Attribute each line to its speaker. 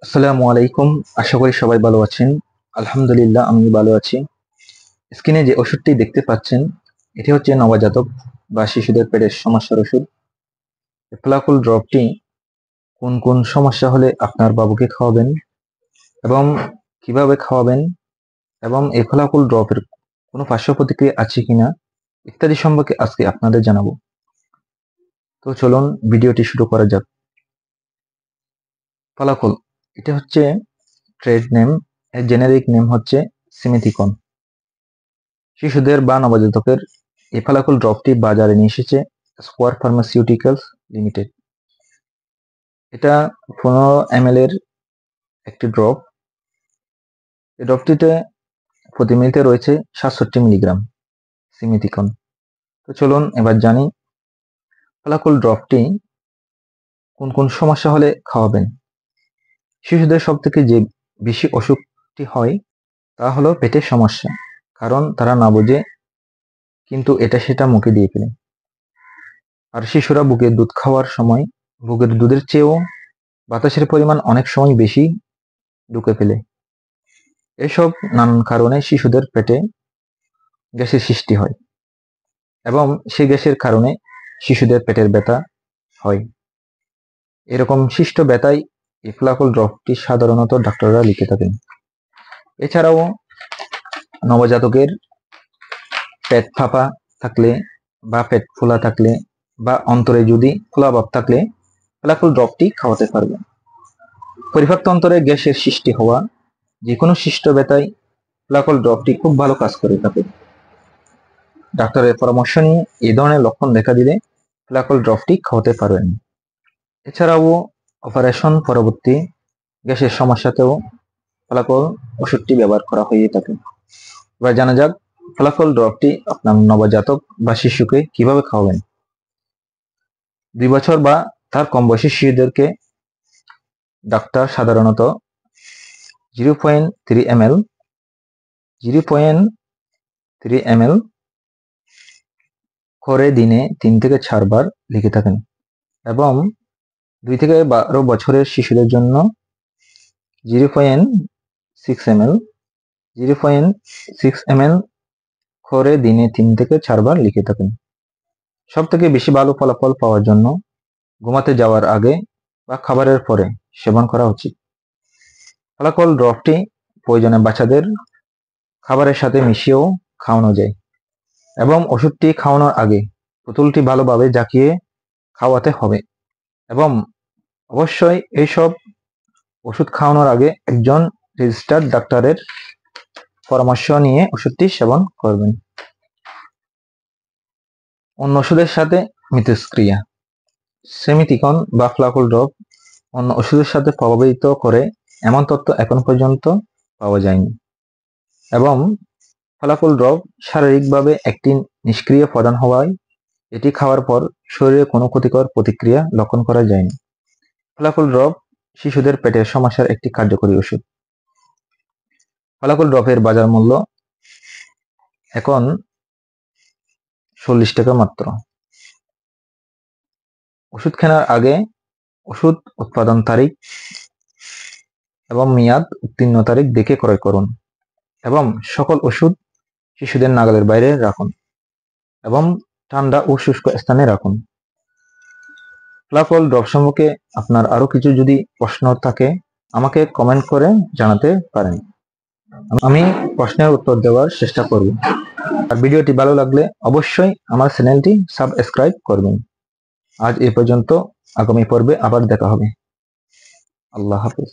Speaker 1: আসসালামু আলাইকুম। আশা করি সবাই ভালো আছেন। আলহামদুলিল্লাহ আমি ভালো আছি। স্ক্রিনে যে ওষুধটি দেখতে পাচ্ছেন এটি হচ্ছে নবজাতক বা শিশুদের পেটের সমস্যার ওষুধ। ফ্লাকুল ড্রপটি কোন কোন সমস্যা হলে আপনার বাবুকে খাওয়াবেন এবং কিভাবে খাওয়াবেন এবং এই ফ্লাকুল ড্রপের কোনো পার্শ্ব প্রতিক্রিয়া আছে কিনা ইত্যাদি সম্পর্কে আজকে আপনাদের জানাবো। তো চলুন ভিডিওটি শুরু করা যাক। ফলাকল এটা হচ্ছে ট্রেড নেম, এর জেনেরিক নেম হচ্ছে সিমিথিকন। শিশুদের বা নবজাতকের এই ফলাকল ড্রপটি বাজারে নিয়ে এসেছে স্কোয়ার ফার্মাসিউটিক্যালস লিমিটেড। এটা 15 ml এর একটি ড্রপ। এই ড্রপটিতে প্রতি মিনিটে রয়েছে 67 মিলিগ্রাম সিমিথিকন। তো চলুন এবার জানি ফলাকল ড্রপটি কোন কোন সমস্যা হলে খাওয়াবেন। শিশুদের সব থেকে যে বেশি অসুখটি হয় তা হলো পেটের সমস্যা, কারণ তারা না বোঝে কিন্তু এটা সেটা মুখে দিয়ে ফেলে। আর শিশুরা বুকের দুধ খাওয়ার সময় বুকের দুধের চেয়েও বাতাসের পরিমাণ অনেক সময় বেশি ঢুকে ফেলে। এসব নানান কারণে শিশুদের পেটে গ্যাসের সৃষ্টি হয় এবং সেই গ্যাসের কারণে শিশুদের পেটের ব্যথা হয়। এরকম সৃষ্ট ব্যথায় এই ফ্লাকুল ড্রপটি সাধারণত ডাক্তাররা লিখে থাকেন। এছাড়াও নবজাতকের পেট ফাঁপা থাকলে বা পেট ফোলা থাকলে বা অন্তরে যদি ফোলাভাব থাকলে ফ্লাকুল ড্রপটি খাওয়াতে পারবে। পরিপাক তন্ত্রে গ্যাসের সৃষ্টি হওয়া যে কোনো সৃষ্ট ব্যথায় ফ্লাকুল ড্রপটি খুব ভালো কাজ করে থাকে। ডাক্তারের পরামর্শ নিয়ে এই ধরনের লক্ষণ দেখা দিলে ফ্লাকুল ড্রপটি খাওয়াতে পারবেন। এছাড়াও অপারেশন পরবর্তী গ্যাসের সমস্যাতেও ফ্লাকুল ওষুধটি ব্যবহার করা হয়ে থাকে। এবার জানা যাক ফ্লাকুল ড্রপটি আপনার নবজাতক বা শিশুকে কিভাবে খাওয়াবেন। 2 বছর বা তার কম বয়সী শিশুদেরকে ডাক্তার সাধারণত 0.3 ml করে দিনে 3 থেকে 4 বার লিখে থাকেন এবং 2 থেকে 12 বছরের শিশুদের জন্য 0.6 ml করে দিনে 3 থেকে 4 বার লিখে থাকেন। সব থেকে বেশি ভালো ফলাফল পাওয়ার জন্য ঘুমাতে যাওয়ার আগে বা খাবারের পরে সেবন করা উচিত। ফলাকল ড্রপটি প্রয়োজনে বাচ্চাদের খাবারের সাথে মিশিয়েও খাওয়ানো যায় এবং ওষুধটি খাওয়ানোর আগে বোতলটি ভালোভাবে জাকিয়ে খাওয়াতে হবে এবং অবশ্যই এইসব ওষুধ খাওয়ানোর আগে একজন রেজিস্টার্ড ডাক্তারের পরামর্শ নিয়ে ওষুধটি সেবন করবেন। অন্য ওষুধের সাথে মিথস্ক্রিয়া। সিমিথিকন বা ফ্লাকুল ড্রপ অন্য ওষুধের সাথে প্রভাবিত করে এমন তথ্য এখন পর্যন্ত পাওয়া যায়নি এবং ফলাকল ড্রপ শারীরিকভাবে একটি নিষ্ক্রিয় প্রদান হওয়ায় এটি খাওয়ার পর শরীরে কোনো ক্ষতিকর প্রতিক্রিয়া লক্ষণ করা যায়নি। ফলাকল ড্রপ শিশুদের পেটের সমস্যার একটি কার্যকরী ওষুধ। ফলাকল ড্রপের বাজার মূল্য এখন 40 টাকা মাত্র। ওষুধ কেনার আগে ওষুধ উৎপাদন তারিখ এবং মেয়াদ উত্তীর্ণ তারিখ দেখে ক্রয় করুন এবং সকল ওষুধ শিশুদের নাগালের বাইরে রাখুন এবং ঠান্ডা ও শুষ্ক স্থানে রাখুন। ফলাকল ড্রপ সম্পর্কে আপনার আরো কিছু যদি প্রশ্ন থাকে আমাকে কমেন্ট করে জানাতে পারেন, আমি প্রশ্নের উত্তর দেওয়ার চেষ্টা করব। আর ভিডিওটি ভালো লাগলে অবশ্যই আমার চ্যানেলটি সাবস্ক্রাইব করবেন। আজ এই পর্যন্ত, আগামী পর্বে আবার দেখা হবে। আল্লাহ হাফেজ।